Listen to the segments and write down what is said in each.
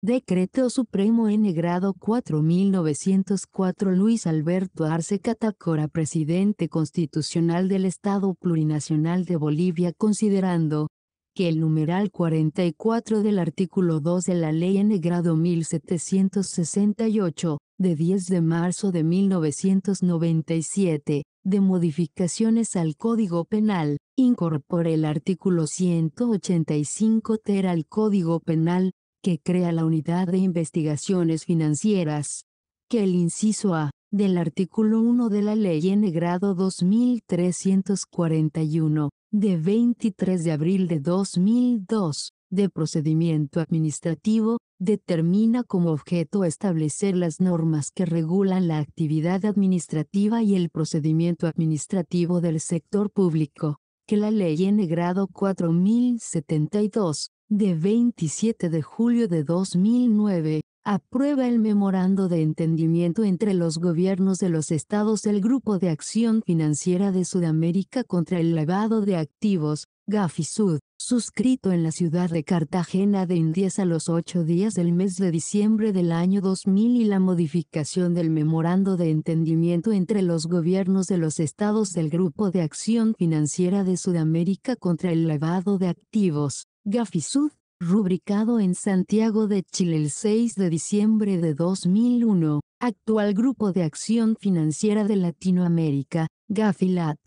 Decreto Supremo N. Grado 4904. Luis Alberto Arce Catacora, presidente constitucional del Estado Plurinacional de Bolivia, considerando que el numeral 44 del artículo 2 de la Ley N. Grado 1768, de 10 de marzo de 1997, de modificaciones al Código Penal, incorpore el artículo 185 ter al Código Penal, que crea la Unidad de Investigaciones Financieras, que el inciso A, del artículo 1 de la Ley N. Grado 2341, de 23 de abril de 2002, de procedimiento administrativo, determina como objeto establecer las normas que regulan la actividad administrativa y el procedimiento administrativo del sector público, que la Ley N. Grado 4072, de 27 de julio de 2009, aprueba el memorando de entendimiento entre los gobiernos de los estados del Grupo de Acción Financiera de Sudamérica contra el lavado de activos, GAFI-Sud, suscrito en la ciudad de Cartagena de Indias a los 8 días del mes de diciembre del año 2000, y la modificación del memorando de entendimiento entre los gobiernos de los estados del Grupo de Acción Financiera de Sudamérica contra el lavado de activos, GAFI-Sud, rubricado en Santiago de Chile el 6 de diciembre de 2001, actual Grupo de Acción Financiera de Latinoamérica, GAFILAT,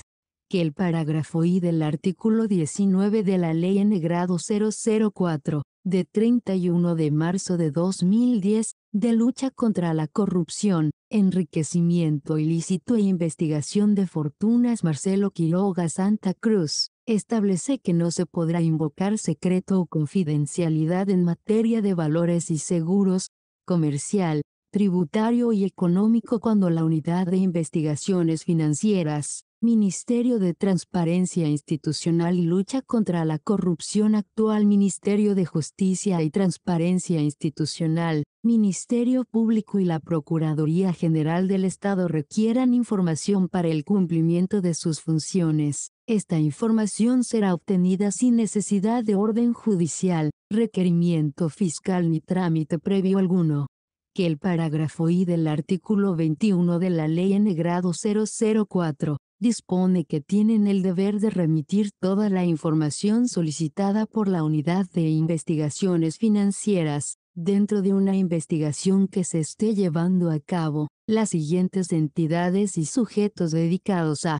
que el parágrafo I del artículo 19 de la Ley N. Grado 004, de 31 de marzo de 2010, de lucha contra la corrupción, enriquecimiento ilícito e investigación de fortunas Marcelo Quiroga Santa Cruz, establece que no se podrá invocar secreto o confidencialidad en materia de valores y seguros, comercial, tributario y económico cuando la Unidad de Investigaciones Financieras, Ministerio de Transparencia Institucional y Lucha contra la Corrupción, actual Ministerio de Justicia y Transparencia Institucional, Ministerio Público y la Procuraduría General del Estado requieran información para el cumplimiento de sus funciones. Esta información será obtenida sin necesidad de orden judicial, requerimiento fiscal ni trámite previo alguno. Que el parágrafo I del artículo 21 de la Ley N. Grado 004, dispone que tienen el deber de remitir toda la información solicitada por la Unidad de Investigaciones Financieras, dentro de una investigación que se esté llevando a cabo, las siguientes entidades y sujetos dedicados a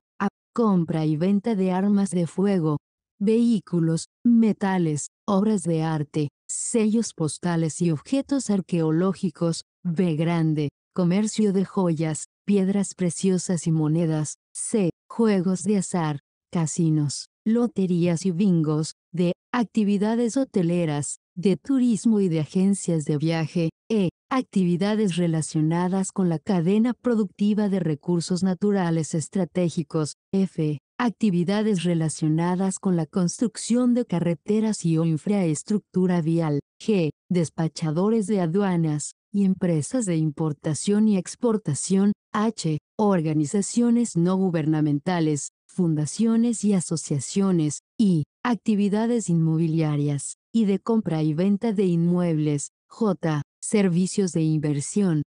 compra y venta de armas de fuego, vehículos, metales, obras de arte, sellos postales y objetos arqueológicos, B grande, comercio de joyas, piedras preciosas y monedas, C, juegos de azar, casinos, loterías y bingos, D, actividades hoteleras, de turismo y de agencias de viaje, E, actividades relacionadas con la cadena productiva de recursos naturales estratégicos, F, actividades relacionadas con la construcción de carreteras y o infraestructura vial, G, despachadores de aduanas, y empresas de importación y exportación, H, organizaciones no gubernamentales, fundaciones y asociaciones, I, actividades inmobiliarias, y de compra y venta de inmuebles, J, servicios de inversión,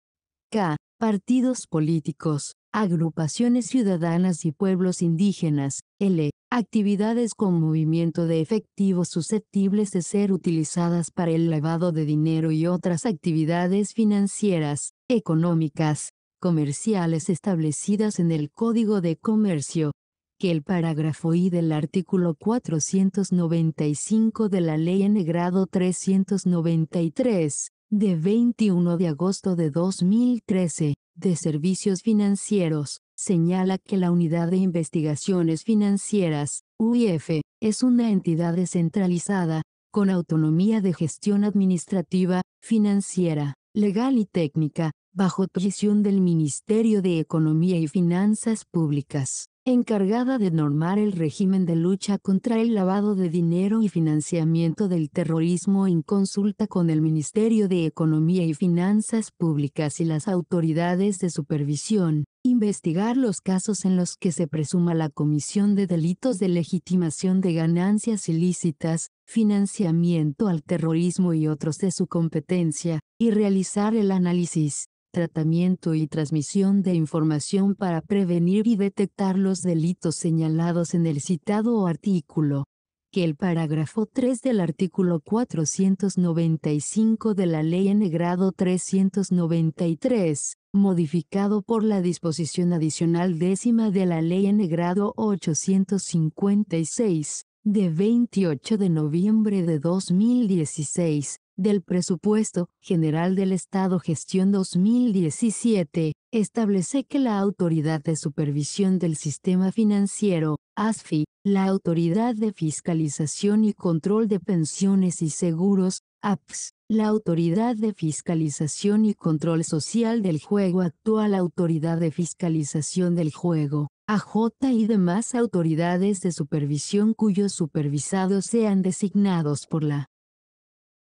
K, partidos políticos, agrupaciones ciudadanas y pueblos indígenas, L, actividades con movimiento de efectivos susceptibles de ser utilizadas para el lavado de dinero y otras actividades financieras, económicas, comerciales establecidas en el Código de Comercio. Que el parágrafo I del artículo 495 de la Ley N. Grado 393, de 21 de agosto de 2013, de Servicios Financieros, señala que la Unidad de Investigaciones Financieras, UIF, es una entidad descentralizada, con autonomía de gestión administrativa, financiera, legal y técnica, bajo presión del Ministerio de Economía y Finanzas Públicas, encargada de normar el régimen de lucha contra el lavado de dinero y financiamiento del terrorismo en consulta con el Ministerio de Economía y Finanzas Públicas y las autoridades de supervisión, Investigar los casos en los que se presuma la comisión de delitos de legitimación de ganancias ilícitas, financiamiento al terrorismo y otros de su competencia, y realizar el análisis, tratamiento y transmisión de información para prevenir y detectar los delitos señalados en el citado artículo. Que el parágrafo 3 del artículo 495 de la Ley N. grado 393, modificado por la disposición adicional 10ª de la Ley N. grado 856, de 28 de noviembre de 2016, del Presupuesto General del Estado Gestión 2017, establece que la Autoridad de Supervisión del Sistema Financiero, ASFI, la Autoridad de Fiscalización y Control de Pensiones y Seguros, APS, la Autoridad de Fiscalización y Control Social del Juego actual Autoridad de Fiscalización del Juego, AJ y demás autoridades de supervisión cuyos supervisados sean designados por la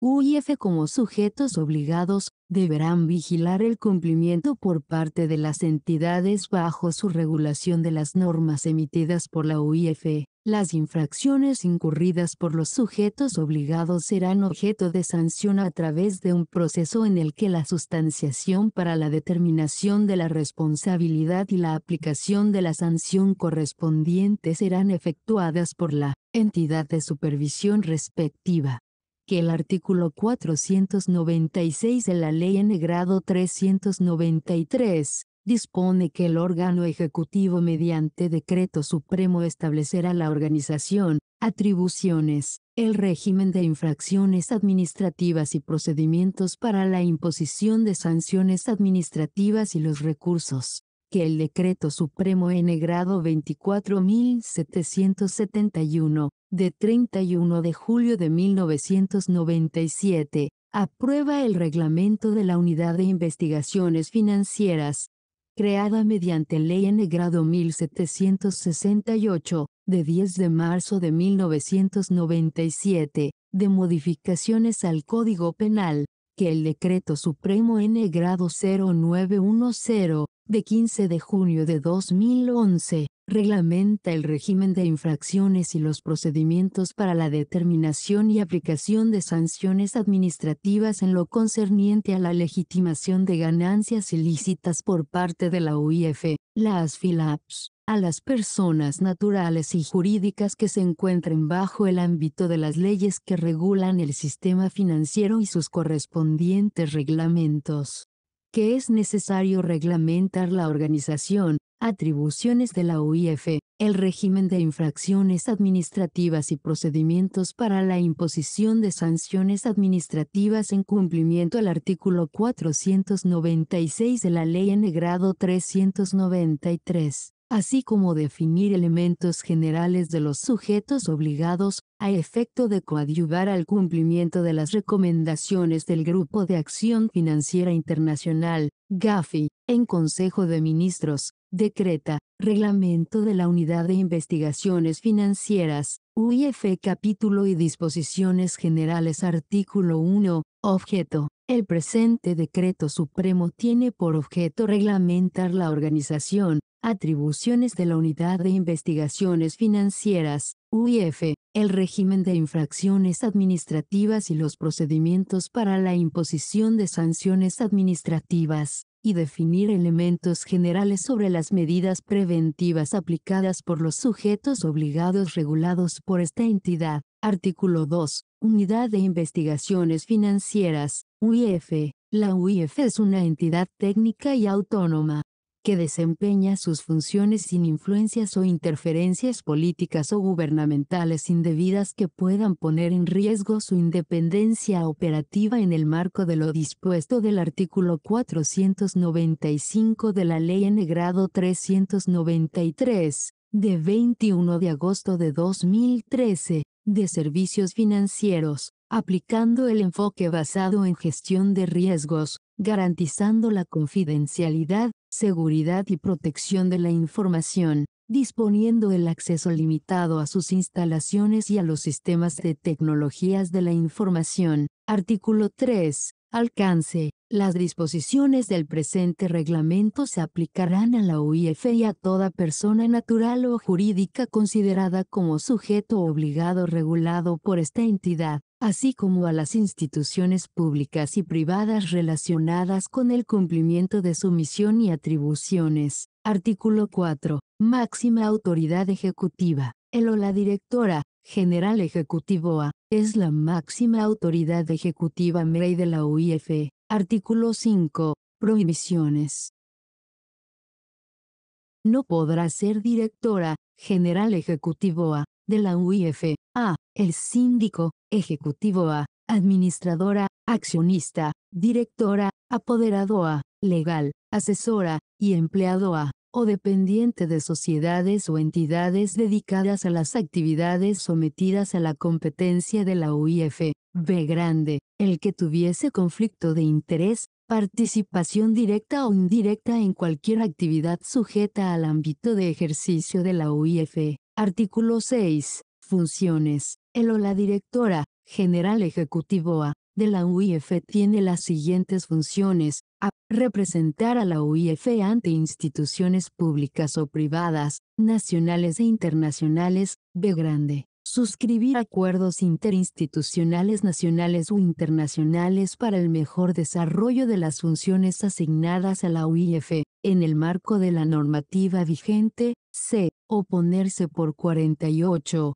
UIF como sujetos obligados, deberán vigilar el cumplimiento por parte de las entidades bajo su regulación de las normas emitidas por la UIF. Las infracciones incurridas por los sujetos obligados serán objeto de sanción a través de un proceso en el que la sustanciación para la determinación de la responsabilidad y la aplicación de la sanción correspondiente serán efectuadas por la entidad de supervisión respectiva. Que el artículo 496 de la Ley N. grado 393, dispone que el órgano ejecutivo mediante decreto supremo establecerá la organización, atribuciones, el régimen de infracciones administrativas y procedimientos para la imposición de sanciones administrativas y los recursos. Que el Decreto Supremo N. grado 24.771, de 31 de julio de 1997, aprueba el reglamento de la Unidad de Investigaciones Financieras, creada mediante Ley N. grado 1768, de 10 de marzo de 1997, de modificaciones al Código Penal, que el Decreto Supremo N. grado 0910, de 15 de junio de 2011, reglamenta el régimen de infracciones y los procedimientos para la determinación y aplicación de sanciones administrativas en lo concerniente a la legitimación de ganancias ilícitas por parte de la UIF, la ASFI y la APS, a las personas naturales y jurídicas que se encuentren bajo el ámbito de las leyes que regulan el sistema financiero y sus correspondientes reglamentos. Que es necesario reglamentar la organización, atribuciones de la UIF, el régimen de infracciones administrativas y procedimientos para la imposición de sanciones administrativas en cumplimiento al artículo 496 de la Ley N. grado 393, así como definir elementos generales de los sujetos obligados, a efecto de coadyuvar al cumplimiento de las recomendaciones del Grupo de Acción Financiera Internacional, GAFI, en Consejo de Ministros, decreta, Reglamento de la Unidad de Investigaciones Financieras, UIF Capítulo y Disposiciones Generales Artículo 1, Objeto. El presente Decreto Supremo tiene por objeto reglamentar la organización, atribuciones de la Unidad de Investigaciones Financieras, UIF, el régimen de infracciones administrativas y los procedimientos para la imposición de sanciones administrativas, y definir elementos generales sobre las medidas preventivas aplicadas por los sujetos obligados regulados por esta entidad. Artículo 2. Unidad de Investigaciones Financieras, UIF. La UIF es una entidad técnica y autónoma, que desempeña sus funciones sin influencias o interferencias políticas o gubernamentales indebidas que puedan poner en riesgo su independencia operativa en el marco de lo dispuesto del artículo 495 de la Ley N. grado 393, de 21 de agosto de 2013, de servicios financieros, aplicando el enfoque basado en gestión de riesgos, garantizando la confidencialidad, seguridad y protección de la información, disponiendo el acceso limitado a sus instalaciones y a los sistemas de tecnologías de la información. Artículo 3. Alcance. Las disposiciones del presente reglamento se aplicarán a la UIF y a toda persona natural o jurídica considerada como sujeto obligado regulado por esta entidad, así como a las instituciones públicas y privadas relacionadas con el cumplimiento de su misión y atribuciones. Artículo 4. Máxima autoridad ejecutiva. El o la directora general ejecutivo A es la máxima autoridad ejecutiva ley de la UIF. Artículo 5. Prohibiciones. No podrá ser directora general ejecutivo A de la UIF A. El síndico ejecutivo A, administradora, accionista, directora, apoderado A, legal, asesora y empleado A, o dependiente de sociedades o entidades dedicadas a las actividades sometidas a la competencia de la UIF. B grande, el que tuviese conflicto de interés, participación directa o indirecta en cualquier actividad sujeta al ámbito de ejercicio de la UIF. Artículo 6. Funciones. El o la directora general ejecutivo A de la UIF tiene las siguientes funciones. A. Representar a la UIF ante instituciones públicas o privadas, nacionales e internacionales. B grande. Suscribir acuerdos interinstitucionales nacionales o internacionales para el mejor desarrollo de las funciones asignadas a la UIF, en el marco de la normativa vigente. C. Oponerse por 48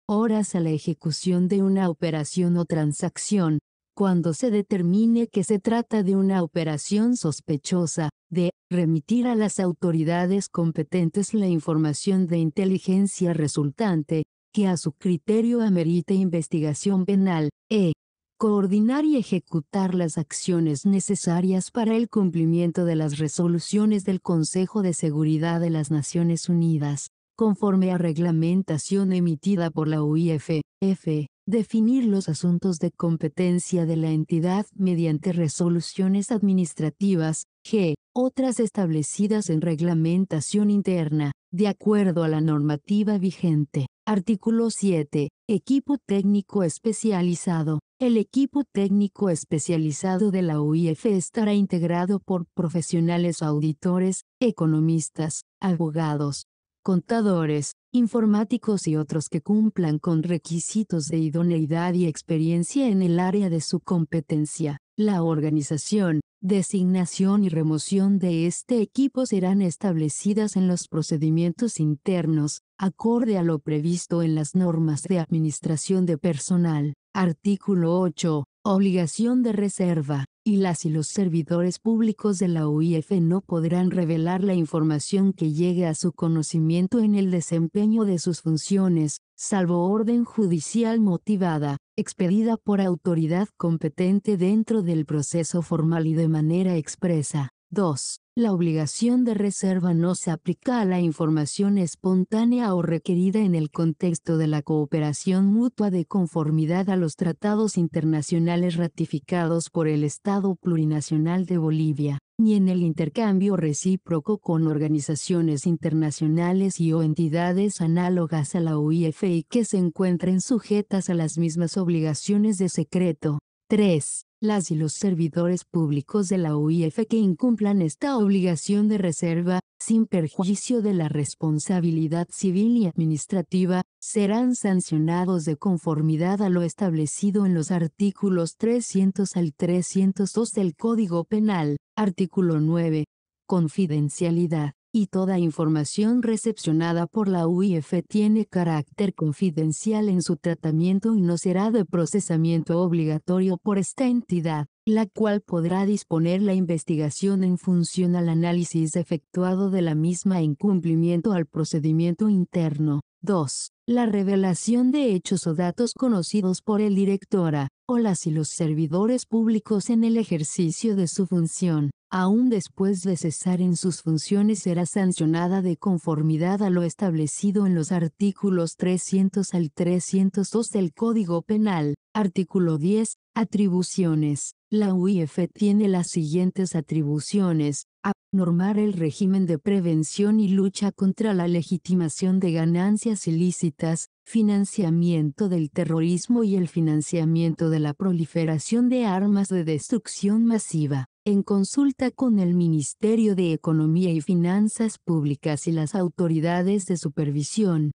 horas a la ejecución de una operación o transacción, cuando se determine que se trata de una operación sospechosa. D. Remitir a las autoridades competentes la información de inteligencia resultante, que a su criterio amerite investigación penal. E. Coordinar y ejecutar las acciones necesarias para el cumplimiento de las resoluciones del Consejo de Seguridad de las Naciones Unidas, conforme a reglamentación emitida por la UIF. F. Definir los asuntos de competencia de la entidad mediante resoluciones administrativas. G. Otras establecidas en reglamentación interna, de acuerdo a la normativa vigente. Artículo 7. Equipo técnico especializado. El equipo técnico especializado de la UIF estará integrado por profesionales auditores, economistas, abogados, contadores, informáticos y otros que cumplan con requisitos de idoneidad y experiencia en el área de su competencia. La organización, designación y remoción de este equipo serán establecidas en los procedimientos internos, acorde a lo previsto en las normas de administración de personal. Artículo 8. Obligación de reserva. Y los servidores públicos de la UIF no podrán revelar la información que llegue a su conocimiento en el desempeño de sus funciones, salvo orden judicial motivada, expedida por autoridad competente dentro del proceso formal y de manera expresa. 2. La obligación de reserva no se aplica a la información espontánea o requerida en el contexto de la cooperación mutua de conformidad a los tratados internacionales ratificados por el Estado Plurinacional de Bolivia, ni en el intercambio recíproco con organizaciones internacionales y o entidades análogas a la UIF y que se encuentren sujetas a las mismas obligaciones de secreto. 3. Las y los servidores públicos de la UIF que incumplan esta obligación de reserva, sin perjuicio de la responsabilidad civil y administrativa, serán sancionados de conformidad a lo establecido en los artículos 300 al 302 del Código Penal. Artículo 9. Confidencialidad. Y toda información recepcionada por la UIF tiene carácter confidencial en su tratamiento y no será de procesamiento obligatorio por esta entidad, la cual podrá disponer la investigación en función al análisis efectuado de la misma en cumplimiento al procedimiento interno. 2. La revelación de hechos o datos conocidos por el directora, o las y los servidores públicos en el ejercicio de su función, aún después de cesar en sus funciones será sancionada de conformidad a lo establecido en los artículos 300 al 302 del Código Penal. Artículo 10. Atribuciones. La UIF tiene las siguientes atribuciones. A. Normar el régimen de prevención y lucha contra la legitimación de ganancias ilícitas, financiamiento del terrorismo y el financiamiento de la proliferación de armas de destrucción masiva, en consulta con el Ministerio de Economía y Finanzas Públicas y las autoridades de supervisión.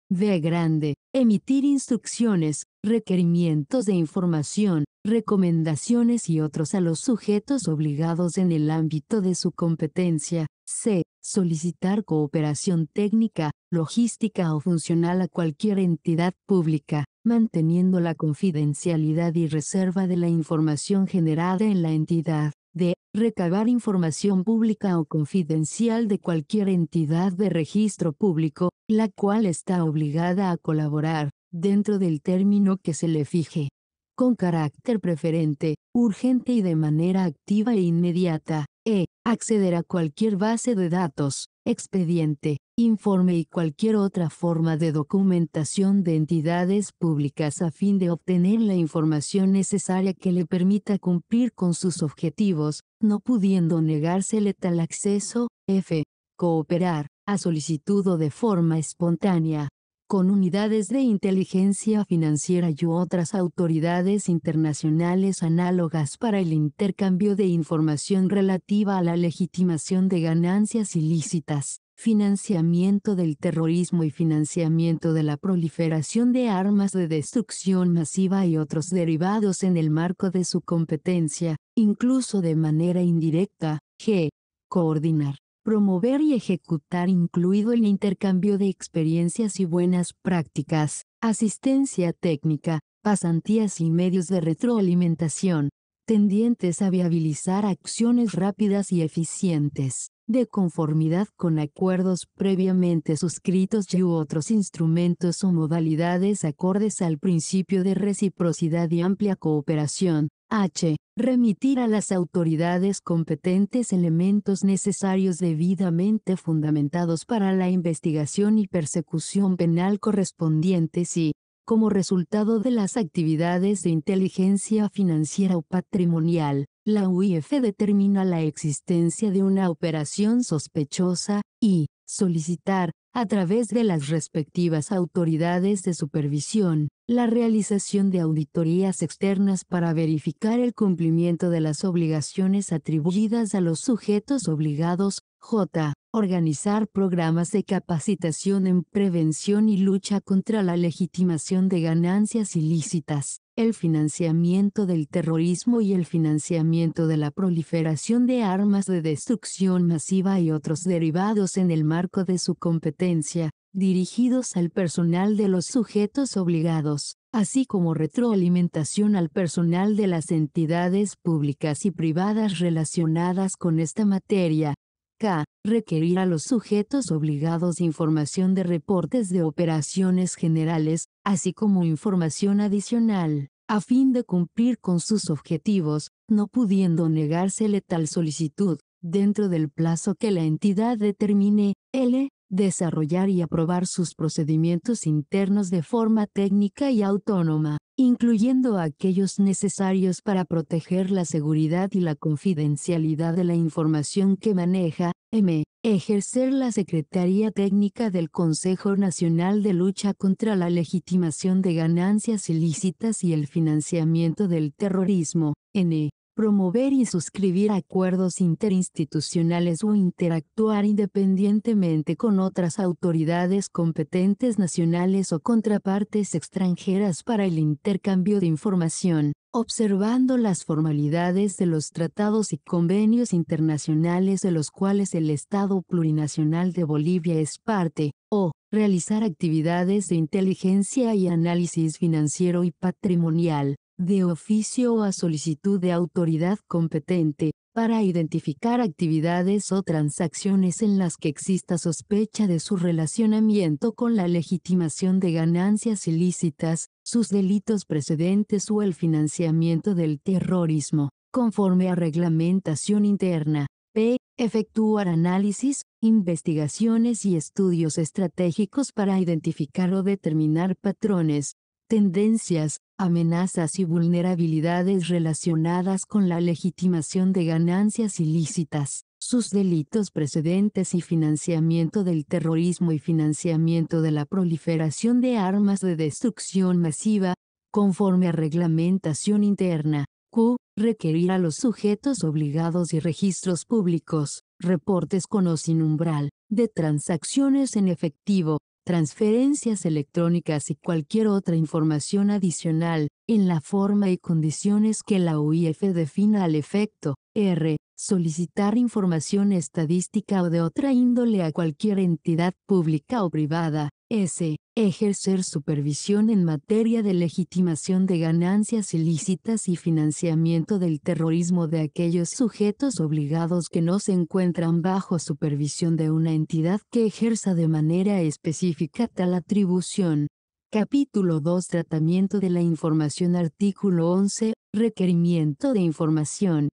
B. Grande. Emitir instrucciones, requerimientos de información, recomendaciones y otros a los sujetos obligados en el ámbito de su competencia. C. Solicitar cooperación técnica, logística o funcional a cualquier entidad pública, manteniendo la confidencialidad y reserva de la información generada en la entidad. D. Recabar información pública o confidencial de cualquier entidad de registro público, la cual está obligada a colaborar, dentro del término que se le fije, con carácter preferente, urgente y de manera activa e inmediata. E. Acceder a cualquier base de datos, expediente, informe y cualquier otra forma de documentación de entidades públicas a fin de obtener la información necesaria que le permita cumplir con sus objetivos, no pudiendo negársele tal acceso. F. Cooperar, a solicitud o de forma espontánea, con unidades de inteligencia financiera y otras autoridades internacionales análogas para el intercambio de información relativa a la legitimación de ganancias ilícitas, financiamiento del terrorismo y financiamiento de la proliferación de armas de destrucción masiva y otros derivados en el marco de su competencia, incluso de manera indirecta. G. Coordinar, promover y ejecutar, incluido el intercambio de experiencias y buenas prácticas, asistencia técnica, pasantías y medios de retroalimentación, tendientes a viabilizar acciones rápidas y eficientes, de conformidad con acuerdos previamente suscritos y u otros instrumentos o modalidades acordes al principio de reciprocidad y amplia cooperación. H. Remitir a las autoridades competentes elementos necesarios debidamente fundamentados para la investigación y persecución penal correspondientes y, como resultado de las actividades de inteligencia financiera o patrimonial, la UIF determina la existencia de una operación sospechosa, y solicitar, a través de las respectivas autoridades de supervisión, la realización de auditorías externas para verificar el cumplimiento de las obligaciones atribuidas a los sujetos obligados. J. Organizar programas de capacitación en prevención y lucha contra la legitimación de ganancias ilícitas, el financiamiento del terrorismo y el financiamiento de la proliferación de armas de destrucción masiva y otros derivados en el marco de su competencia, dirigidos al personal de los sujetos obligados, así como retroalimentación al personal de las entidades públicas y privadas relacionadas con esta materia. K. Requerir a los sujetos obligados información de reportes de operaciones generales, así como información adicional, a fin de cumplir con sus objetivos, no pudiendo negársele tal solicitud, dentro del plazo que la entidad determine. L. Desarrollar y aprobar sus procedimientos internos de forma técnica y autónoma, incluyendo aquellos necesarios para proteger la seguridad y la confidencialidad de la información que maneja. M. Ejercer la Secretaría Técnica del Consejo Nacional de Lucha contra la Legitimación de Ganancias Ilícitas y el Financiamiento del Terrorismo. N. Promover y suscribir acuerdos interinstitucionales o interactuar independientemente con otras autoridades competentes nacionales o contrapartes extranjeras para el intercambio de información, observando las formalidades de los tratados y convenios internacionales de los cuales el Estado plurinacional de Bolivia es parte, o realizar actividades de inteligencia y análisis financiero y patrimonial, de oficio o a solicitud de autoridad competente, para identificar actividades o transacciones en las que exista sospecha de su relacionamiento con la legitimación de ganancias ilícitas, sus delitos precedentes o el financiamiento del terrorismo, conforme a reglamentación interna. P. Efectuar análisis, investigaciones y estudios estratégicos para identificar o determinar patrones, tendencias, amenazas y vulnerabilidades relacionadas con la legitimación de ganancias ilícitas, sus delitos precedentes y financiamiento del terrorismo y financiamiento de la proliferación de armas de destrucción masiva, conforme a reglamentación interna. Q. Requerir a los sujetos obligados y registros públicos, reportes con o sin umbral, de transacciones en efectivo, transferencias electrónicas y cualquier otra información adicional, en la forma y condiciones que la UIF defina al efecto. R. Solicitar información estadística o de otra índole a cualquier entidad pública o privada. S. Ejercer supervisión en materia de legitimación de ganancias ilícitas y financiamiento del terrorismo de aquellos sujetos obligados que no se encuentran bajo supervisión de una entidad que ejerza de manera específica tal atribución. Capítulo 2. Tratamiento de la información. Artículo 11. Requerimiento de información.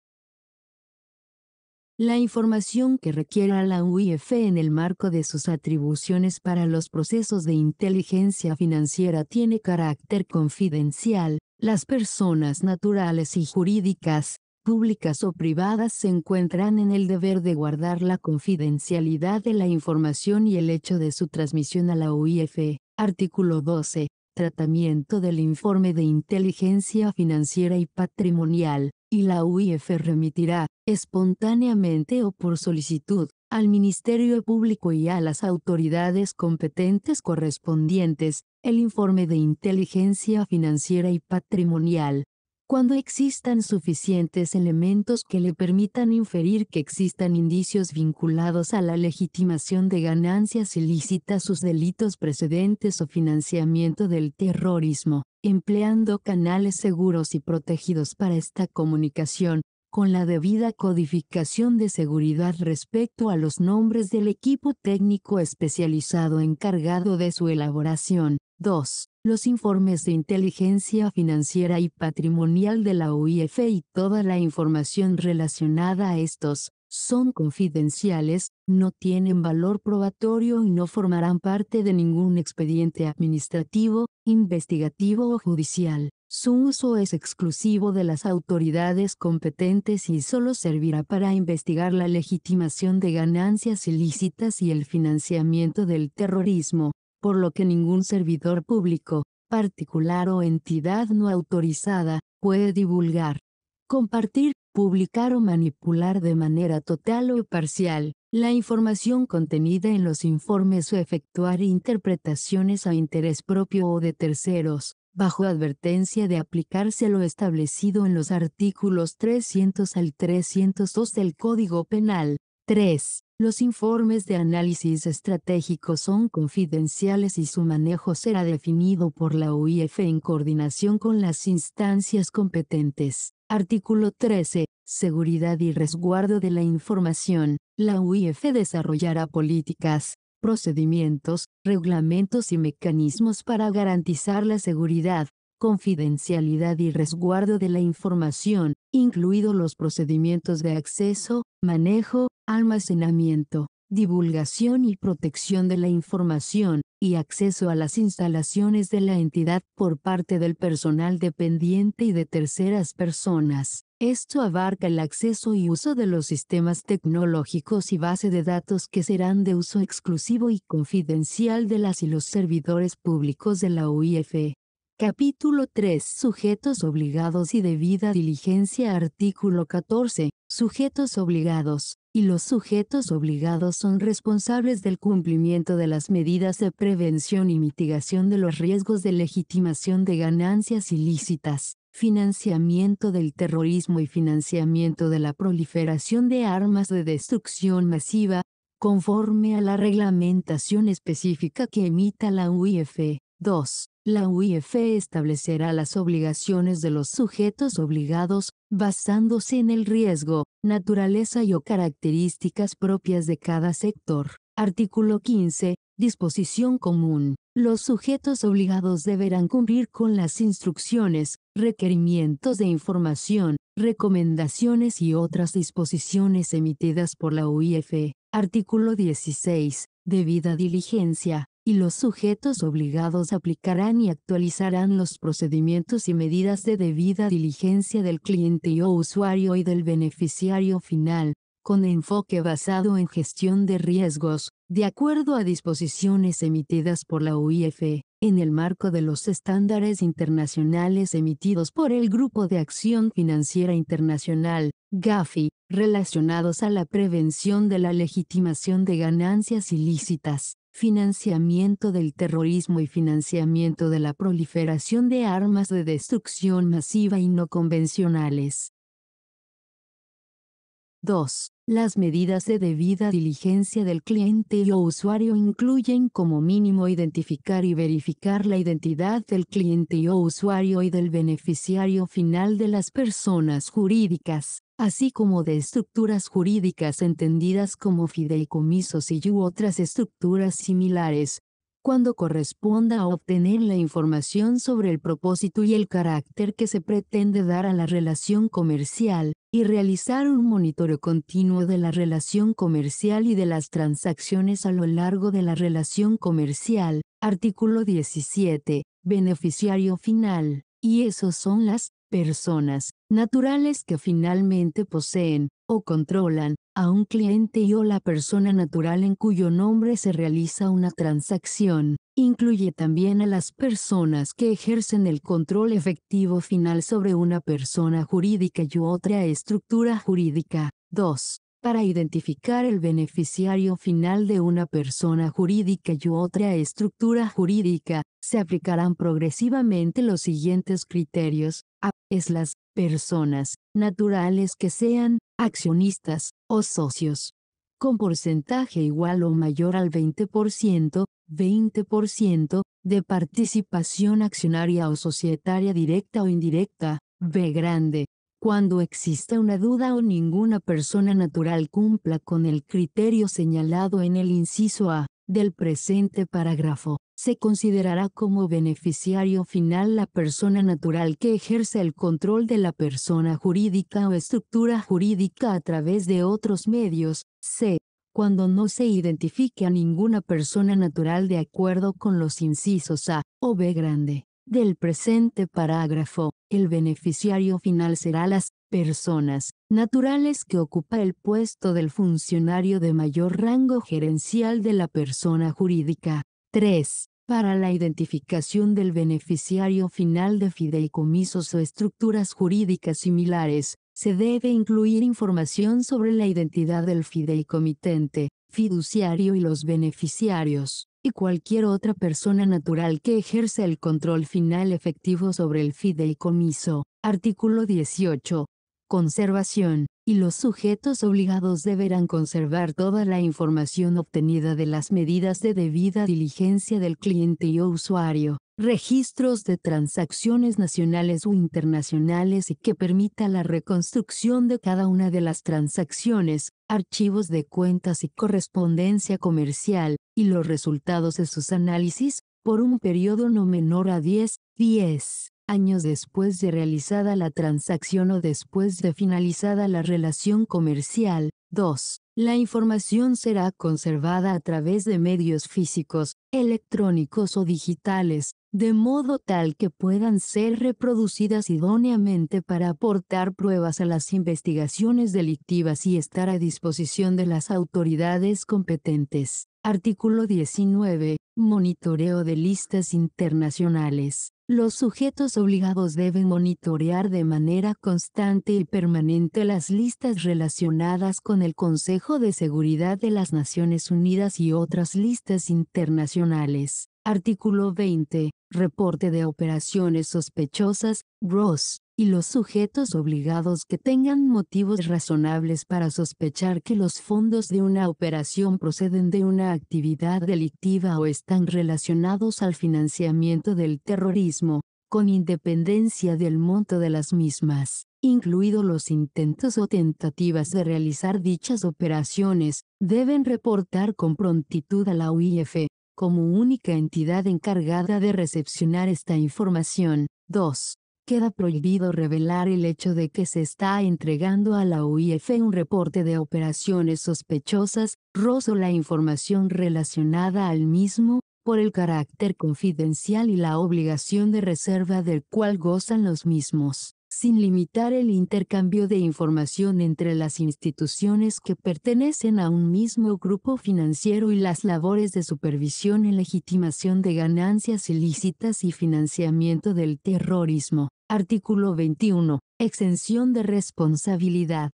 La información que requiera la UIF en el marco de sus atribuciones para los procesos de inteligencia financiera tiene carácter confidencial. Las personas naturales y jurídicas, públicas o privadas, se encuentran en el deber de guardar la confidencialidad de la información y el hecho de su transmisión a la UIF. Artículo 12. Tratamiento del informe de inteligencia financiera y patrimonial, y la UIF remitirá, espontáneamente o por solicitud, al Ministerio Público y a las autoridades competentes correspondientes, el informe de inteligencia financiera y patrimonial, cuando existan suficientes elementos que le permitan inferir que existan indicios vinculados a la legitimación de ganancias ilícitas, sus delitos precedentes o financiamiento del terrorismo, empleando canales seguros y protegidos para esta comunicación, con la debida codificación de seguridad respecto a los nombres del equipo técnico especializado encargado de su elaboración. 2. Los informes de inteligencia financiera y patrimonial de la UIF y toda la información relacionada a estos son confidenciales, no tienen valor probatorio y no formarán parte de ningún expediente administrativo, investigativo o judicial. Su uso es exclusivo de las autoridades competentes y solo servirá para investigar la legitimación de ganancias ilícitas y el financiamiento del terrorismo, por lo que ningún servidor público, particular o entidad no autorizada, puede divulgar, compartir, publicar o manipular de manera total o parcial la información contenida en los informes o efectuar interpretaciones a interés propio o de terceros, bajo advertencia de aplicarse lo establecido en los artículos 300 al 302 del Código Penal. 3. Los informes de análisis estratégico son confidenciales y su manejo será definido por la UIF en coordinación con las instancias competentes. Artículo 13. Seguridad y resguardo de la información. La UIF desarrollará políticas, procedimientos, reglamentos y mecanismos para garantizar la seguridad, confidencialidad y resguardo de la información, incluidos los procedimientos de acceso, manejo, almacenamiento, divulgación y protección de la información, y acceso a las instalaciones de la entidad por parte del personal dependiente y de terceras personas. Esto abarca el acceso y uso de los sistemas tecnológicos y base de datos que serán de uso exclusivo y confidencial de las y los servidores públicos de la UIF. Capítulo 3. Sujetos obligados y debida diligencia. Artículo 14. Sujetos obligados. Y los sujetos obligados son responsables del cumplimiento de las medidas de prevención y mitigación de los riesgos de legitimación de ganancias ilícitas, financiamiento del terrorismo y financiamiento de la proliferación de armas de destrucción masiva, conforme a la reglamentación específica que emita la UIF. 2. La UIF establecerá las obligaciones de los sujetos obligados, basándose en el riesgo, naturaleza y o características propias de cada sector. Artículo 15. Disposición común. Los sujetos obligados deberán cumplir con las instrucciones, requerimientos de información, recomendaciones y otras disposiciones emitidas por la UIF. Artículo 16. Debida diligencia. y los sujetos obligados aplicarán y actualizarán los procedimientos y medidas de debida diligencia del cliente o usuario y del beneficiario final, con enfoque basado en gestión de riesgos, de acuerdo a disposiciones emitidas por la UIF, en el marco de los estándares internacionales emitidos por el Grupo de Acción Financiera Internacional, GAFI, relacionados a la prevención de la legitimación de ganancias ilícitas, financiamiento del terrorismo y financiamiento de la proliferación de armas de destrucción masiva y no convencionales. 2. Las medidas de debida diligencia del cliente o usuario incluyen como mínimo identificar y verificar la identidad del cliente o usuario y del beneficiario final de las personas jurídicas, así como de estructuras jurídicas entendidas como fideicomisos y u otras estructuras similares, cuando corresponda a obtener la información sobre el propósito y el carácter que se pretende dar a la relación comercial, y realizar un monitoreo continuo de la relación comercial y de las transacciones a lo largo de la relación comercial. Artículo 17. Beneficiario final. Y esos son las personas naturales que finalmente poseen o controlan a un cliente y o la persona natural en cuyo nombre se realiza una transacción. Incluye también a las personas que ejercen el control efectivo final sobre una persona jurídica y otra estructura jurídica. 2. Para identificar el beneficiario final de una persona jurídica y otra estructura jurídica, se aplicarán progresivamente los siguientes criterios. A. Es las personas naturales que sean accionistas o socios, con porcentaje igual o mayor al 20%, de participación accionaria o societaria directa o indirecta. B grande. Cuando exista una duda o ninguna persona natural cumpla con el criterio señalado en el inciso A del presente parágrafo, se considerará como beneficiario final la persona natural que ejerce el control de la persona jurídica o estructura jurídica a través de otros medios. C. Cuando no se identifique a ninguna persona natural de acuerdo con los incisos A o B grande del presente parágrafo, el beneficiario final será las personas naturales que ocupa el puesto del funcionario de mayor rango gerencial de la persona jurídica. 3. Para la identificación del beneficiario final de fideicomisos o estructuras jurídicas similares, se debe incluir información sobre la identidad del fideicomitente, fiduciario y los beneficiarios, y cualquier otra persona natural que ejerza el control final efectivo sobre el fideicomiso. Artículo 18. Conservación. Y los sujetos obligados deberán conservar toda la información obtenida de las medidas de debida diligencia del cliente o usuario, registros de transacciones nacionales o internacionales y que permita la reconstrucción de cada una de las transacciones, archivos de cuentas y correspondencia comercial, y los resultados de sus análisis, por un periodo no menor a 10 años después de realizada la transacción o después de finalizada la relación comercial. 2. La información será conservada a través de medios físicos, electrónicos o digitales, de modo tal que puedan ser reproducidas idóneamente para aportar pruebas a las investigaciones delictivas y estar a disposición de las autoridades competentes. Artículo 19. Monitoreo de listas internacionales. Los sujetos obligados deben monitorear de manera constante y permanente las listas relacionadas con el Consejo de Seguridad de las Naciones Unidas y otras listas internacionales. Artículo 20. Reporte de operaciones sospechosas, ROS, y los sujetos obligados que tengan motivos razonables para sospechar que los fondos de una operación proceden de una actividad delictiva o están relacionados al financiamiento del terrorismo, con independencia del monto de las mismas, incluidos los intentos o tentativas de realizar dichas operaciones, deben reportar con prontitud a la UIF, como única entidad encargada de recepcionar esta información. 2. Queda prohibido revelar el hecho de que se está entregando a la UIF un reporte de operaciones sospechosas, ROS o la información relacionada al mismo, por el carácter confidencial y la obligación de reserva del cual gozan los mismos, sin limitar el intercambio de información entre las instituciones que pertenecen a un mismo grupo financiero y las labores de supervisión y legitimación de ganancias ilícitas y financiamiento del terrorismo. Artículo 21. Exención de responsabilidad.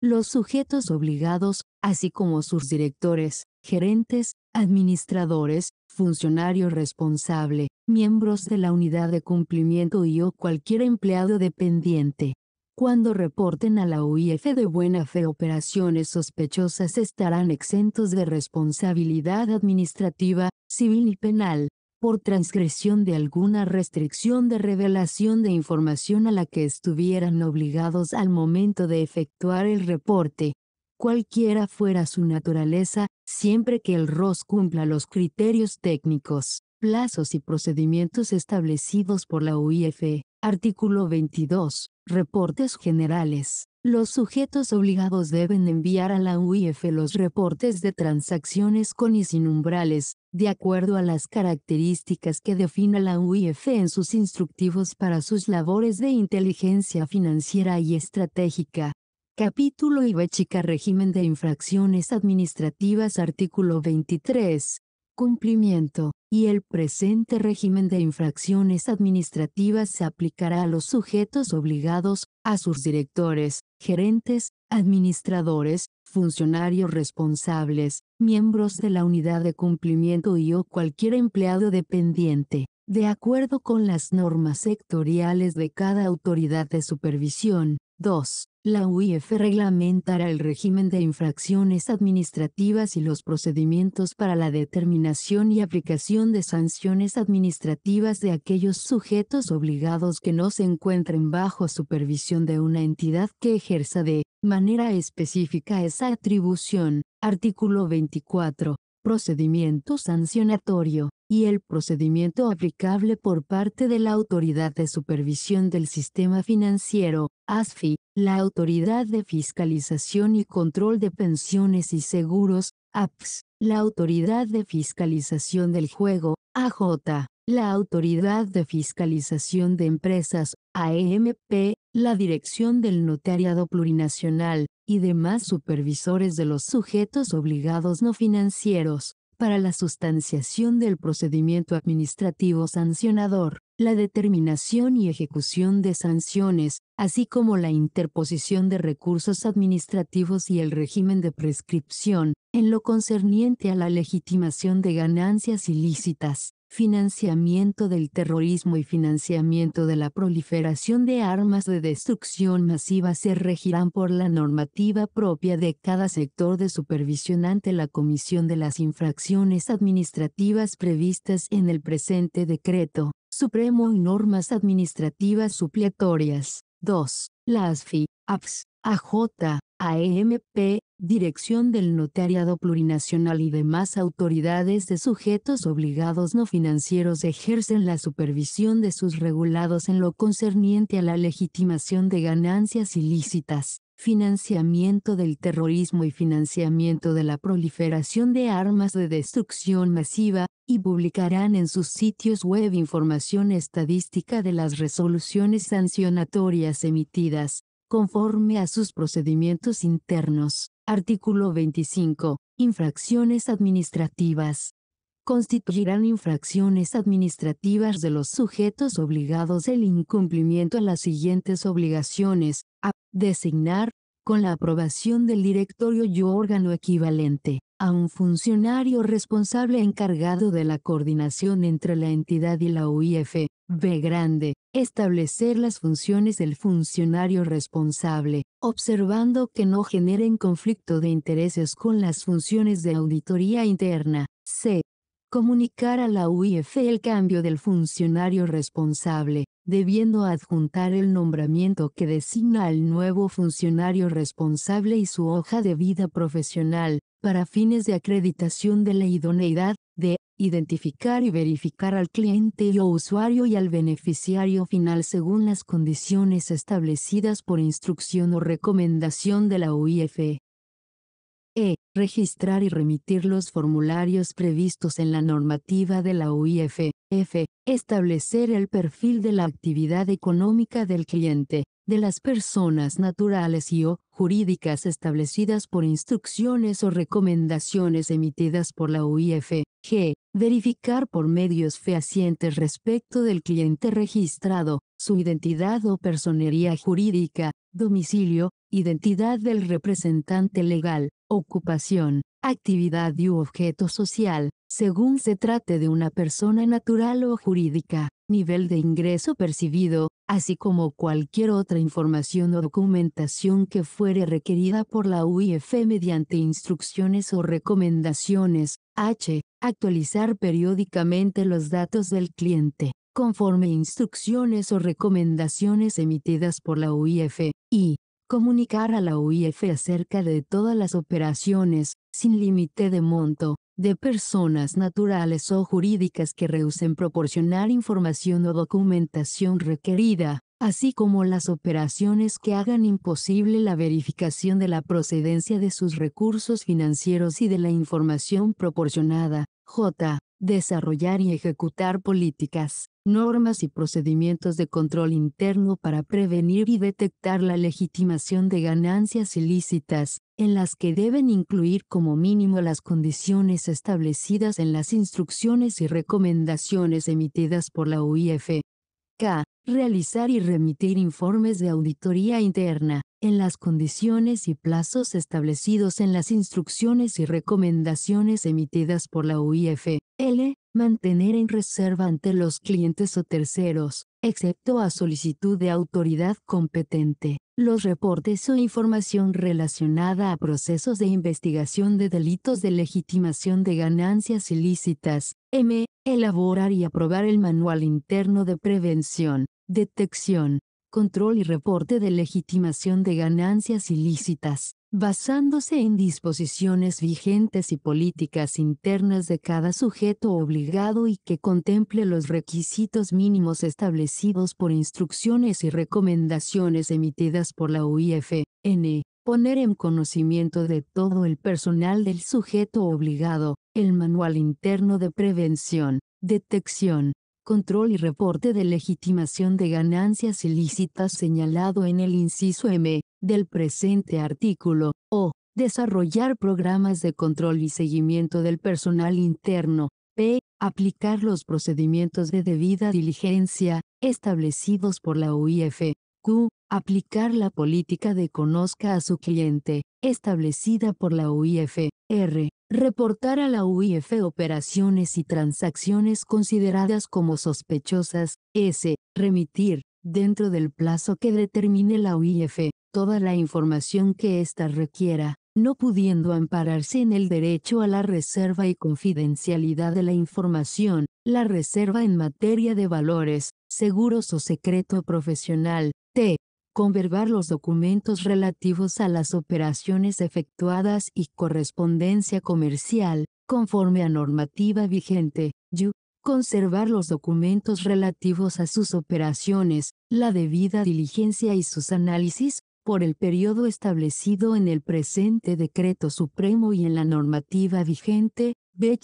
Los sujetos obligados, así como sus directores, gerentes, administradores, funcionario responsable, miembros de la unidad de cumplimiento y o cualquier empleado dependiente, cuando reporten a la UIF de buena fe operaciones sospechosas, estarán exentos de responsabilidad administrativa, civil y penal, por transgresión de alguna restricción de revelación de información a la que estuvieran obligados al momento de efectuar el reporte, cualquiera fuera su naturaleza, siempre que el ROS cumpla los criterios técnicos, plazos y procedimientos establecidos por la UIF. Artículo 22. Reportes generales. Los sujetos obligados deben enviar a la UIF los reportes de transacciones con y sin umbrales, de acuerdo a las características que defina la UIF en sus instructivos para sus labores de inteligencia financiera y estratégica. Capítulo IV chica Régimen de infracciones administrativas. Artículo 23. Cumplimiento. Y el presente régimen de infracciones administrativas se aplicará a los sujetos obligados, a sus directores, gerentes, administradores, funcionarios responsables, miembros de la unidad de cumplimiento y o cualquier empleado dependiente, de acuerdo con las normas sectoriales de cada autoridad de supervisión. 2. La UIF reglamentará el régimen de infracciones administrativas y los procedimientos para la determinación y aplicación de sanciones administrativas de aquellos sujetos obligados que no se encuentren bajo supervisión de una entidad que ejerza de manera específica esa atribución. Artículo 24. Procedimiento sancionatorio, y el procedimiento aplicable por parte de la Autoridad de Supervisión del Sistema Financiero, ASFI, la Autoridad de Fiscalización y Control de Pensiones y Seguros, APS, la Autoridad de Fiscalización del Juego, AJ, la Autoridad de Fiscalización de Empresas, AEMP, la Dirección del Notariado Plurinacional, y demás supervisores de los sujetos obligados no financieros, para la sustanciación del procedimiento administrativo sancionador, la determinación y ejecución de sanciones, así como la interposición de recursos administrativos y el régimen de prescripción, en lo concerniente a la legitimación de ganancias ilícitas, financiamiento del terrorismo y financiamiento de la proliferación de armas de destrucción masiva, se regirán por la normativa propia de cada sector de supervisión ante la comisión de las infracciones administrativas previstas en el presente decreto supremo y normas administrativas supletorias. 2. La ASFI, APS, AJ, AEMP, Dirección del Notariado Plurinacional y demás autoridades de sujetos obligados no financieros ejercen la supervisión de sus regulados en lo concerniente a la legitimación de ganancias ilícitas, financiamiento del terrorismo y financiamiento de la proliferación de armas de destrucción masiva, y publicarán en sus sitios web información estadística de las resoluciones sancionatorias emitidas, conforme a sus procedimientos internos. Artículo 25. Infracciones administrativas. Constituirán infracciones administrativas de los sujetos obligados el incumplimiento a las siguientes obligaciones: a. Designar, con la aprobación del directorio y órgano equivalente, a un funcionario responsable encargado de la coordinación entre la entidad y la UIF. B. Establecer las funciones del funcionario responsable, observando que no generen conflicto de intereses con las funciones de auditoría interna. C. Comunicar a la UIF el cambio del funcionario responsable, debiendo adjuntar el nombramiento que designa al nuevo funcionario responsable y su hoja de vida profesional, para fines de acreditación de la idoneidad. D. Identificar y verificar al cliente o usuario y al beneficiario final según las condiciones establecidas por instrucción o recomendación de la UIF. Registrar y remitir los formularios previstos en la normativa de la UIF. F. Establecer el perfil de la actividad económica del cliente, de las personas naturales y o jurídicas establecidas por instrucciones o recomendaciones emitidas por la UIF. G. Verificar por medios fehacientes respecto del cliente registrado, su identidad o personería jurídica, domicilio, identidad del representante legal, ocupación, actividad y objeto social, según se trate de una persona natural o jurídica, nivel de ingreso percibido, así como cualquier otra información o documentación que fuere requerida por la UIF mediante instrucciones o recomendaciones. H. Actualizar periódicamente los datos del cliente, conforme instrucciones o recomendaciones emitidas por la UIF. I. Comunicar a la UIF acerca de todas las operaciones, sin límite de monto, de personas naturales o jurídicas que rehúsen proporcionar información o documentación requerida, así como las operaciones que hagan imposible la verificación de la procedencia de sus recursos financieros y de la información proporcionada. J. Desarrollar y ejecutar políticas, normas y procedimientos de control interno para prevenir y detectar la legitimación de ganancias ilícitas, en las que deben incluir como mínimo las condiciones establecidas en las instrucciones y recomendaciones emitidas por la UIF. K. Realizar y remitir informes de auditoría interna, en las condiciones y plazos establecidos en las instrucciones y recomendaciones emitidas por la UIF. L. Mantener en reserva ante los clientes o terceros, excepto a solicitud de autoridad competente, los reportes o información relacionada a procesos de investigación de delitos de legitimación de ganancias ilícitas. M. Elaborar y aprobar el Manual Interno de Prevención, Detección, Control y Reporte de Legitimación de Ganancias Ilícitas, basándose en disposiciones vigentes y políticas internas de cada sujeto obligado y que contemple los requisitos mínimos establecidos por instrucciones y recomendaciones emitidas por la UIF. N. Poner en conocimiento de todo el personal del sujeto obligado, el Manual Interno de Prevención, Detección, Control y Reporte de Legitimación de Ganancias Ilícitas señalado en el inciso M del presente artículo, o desarrollar programas de control y seguimiento del personal interno. P. Aplicar los procedimientos de debida diligencia establecidos por la UIF. Q. Aplicar la política de conozca a su cliente, establecida por la UIF. R. Reportar a la UIF operaciones y transacciones consideradas como sospechosas. S. Remitir, dentro del plazo que determine la UIF, toda la información que ésta requiera, no pudiendo ampararse en el derecho a la reserva y confidencialidad de la información, la reserva en materia de valores, seguros o secreto profesional. T. Conservar los documentos relativos a las operaciones efectuadas y correspondencia comercial, conforme a normativa vigente. Y. Conservar los documentos relativos a sus operaciones, la debida diligencia y sus análisis, por el periodo establecido en el presente Decreto Supremo y en la normativa vigente. B.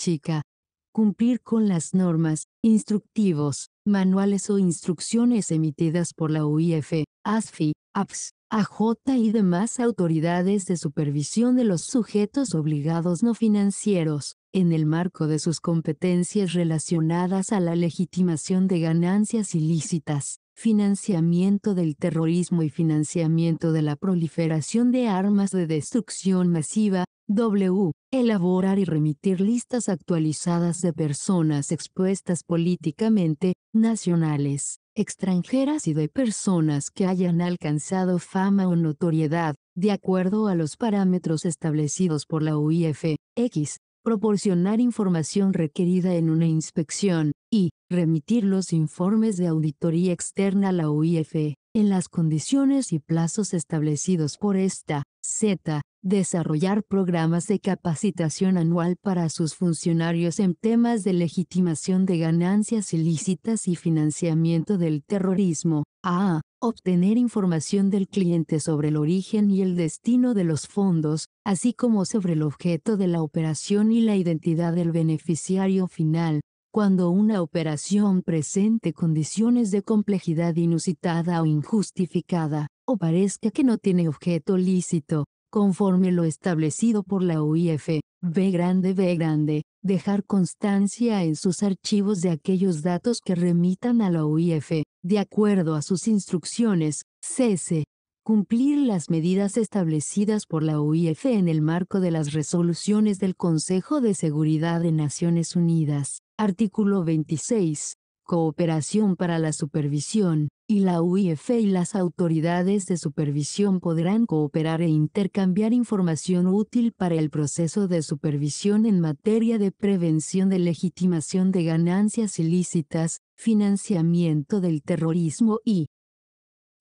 Cumplir con las normas, instructivos, manuales o instrucciones emitidas por la UIF, ASFI, APS, AJ y demás autoridades de supervisión de los sujetos obligados no financieros, en el marco de sus competencias relacionadas a la legitimación de ganancias ilícitas, financiamiento del terrorismo y financiamiento de la proliferación de armas de destrucción masiva. W. Elaborar y remitir listas actualizadas de personas expuestas políticamente, nacionales, extranjeras y de personas que hayan alcanzado fama o notoriedad, de acuerdo a los parámetros establecidos por la UIF. X. Proporcionar información requerida en una inspección, y remitir los informes de auditoría externa a la UIF, en las condiciones y plazos establecidos por esta. Z. Desarrollar programas de capacitación anual para sus funcionarios en temas de legitimación de ganancias ilícitas y financiamiento del terrorismo. A. Obtener información del cliente sobre el origen y el destino de los fondos, así como sobre el objeto de la operación y la identidad del beneficiario final. Cuando una operación presente condiciones de complejidad inusitada o injustificada, o parezca que no tiene objeto lícito, conforme lo establecido por la UIF, B grande, dejar constancia en sus archivos de aquellos datos que remitan a la UIF, de acuerdo a sus instrucciones, cese. Cumplir las medidas establecidas por la UIF en el marco de las resoluciones del Consejo de Seguridad de Naciones Unidas. Artículo 26. Cooperación para la supervisión, y la UIF y las autoridades de supervisión podrán cooperar e intercambiar información útil para el proceso de supervisión en materia de prevención de legitimación de ganancias ilícitas, financiamiento del terrorismo y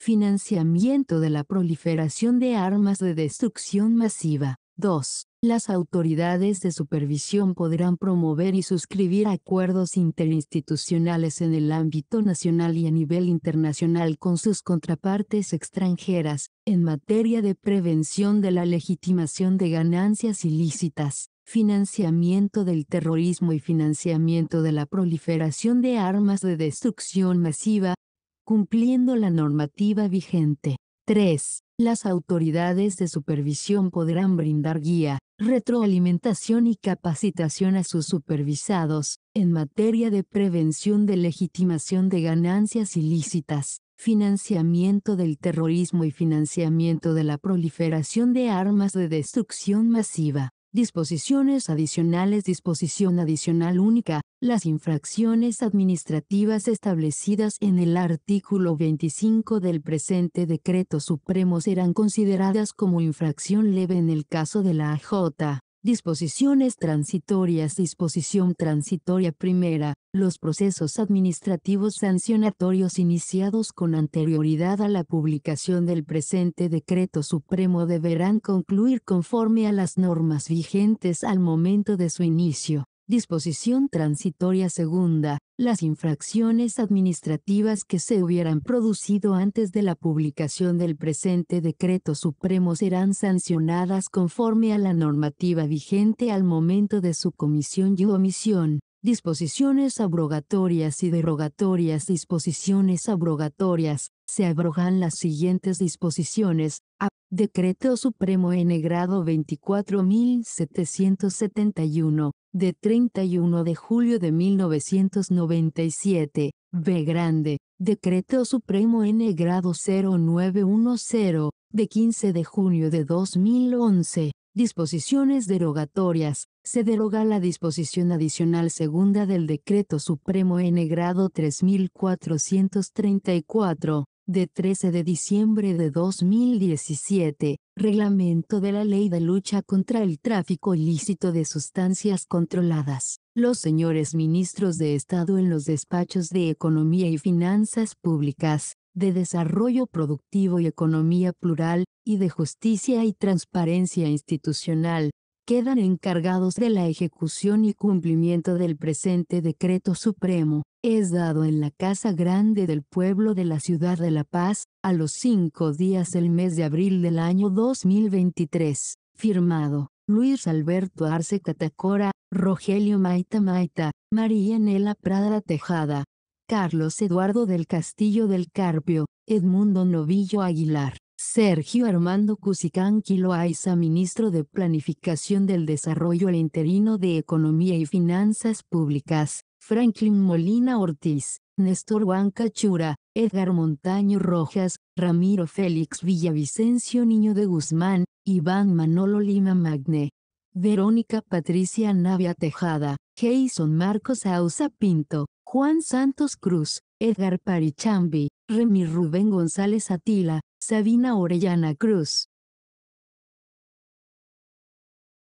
financiamiento de la proliferación de armas de destrucción masiva. 2. Las autoridades de supervisión podrán promover y suscribir acuerdos interinstitucionales en el ámbito nacional y a nivel internacional con sus contrapartes extranjeras, en materia de prevención de la legitimación de ganancias ilícitas, financiamiento del terrorismo y financiamiento de la proliferación de armas de destrucción masiva, cumpliendo la normativa vigente. 3. Las autoridades de supervisión podrán brindar guía, retroalimentación y capacitación a sus supervisados, en materia de prevención de legitimación de ganancias ilícitas, financiamiento del terrorismo y financiamiento de la proliferación de armas de destrucción masiva. Disposiciones adicionales. Disposición adicional única. Las infracciones administrativas establecidas en el artículo 25 del presente decreto supremo serán consideradas como infracción leve en el caso de la AJ. Disposiciones transitorias. Disposición transitoria primera. Los procesos administrativos sancionatorios iniciados con anterioridad a la publicación del presente decreto supremo deberán concluir conforme a las normas vigentes al momento de su inicio. Disposición transitoria segunda. Las infracciones administrativas que se hubieran producido antes de la publicación del presente decreto supremo serán sancionadas conforme a la normativa vigente al momento de su comisión y omisión. Disposiciones abrogatorias y derogatorias. Disposiciones abrogatorias. Se abrogan las siguientes disposiciones. A. Decreto Supremo N grado 24.771, de 31 de julio de 1997. B grande. Decreto Supremo N grado 0910, de 15 de junio de 2011. Disposiciones derogatorias. Se deroga la disposición adicional segunda del Decreto Supremo N grado 3434, de 13 de diciembre de 2017, Reglamento de la Ley de Lucha contra el Tráfico Ilícito de Sustancias Controladas. Los señores ministros de Estado en los despachos de Economía y Finanzas Públicas, de Desarrollo Productivo y Economía Plural, y de Justicia y Transparencia Institucional, quedan encargados de la ejecución y cumplimiento del presente decreto supremo. Es dado en la Casa Grande del Pueblo de la Ciudad de La Paz, a los 5 días del mes de abril del año 2023. Firmado, Luis Alberto Arce Catacora, Rogelio Maita Maita, María Nela Prada Tejada, Carlos Eduardo del Castillo del Carpio, Edmundo Novillo Aguilar, Sergio Armando Cusicanqui Loaiza, Ministro de Planificación del Desarrollo e interino de Economía y Finanzas Públicas, Franklin Molina Ortiz, Néstor Huanca Chura, Edgar Montaño Rojas, Ramiro Félix Villavicencio Niño de Guzmán, Iván Manolo Lima Magne, Verónica Patricia Navia Tejada, Jason Marcos Ausa Pinto, Juan Santos Cruz, Edgar Parichambi, Remy Rubén González Atila, Sabina Orellana Cruz.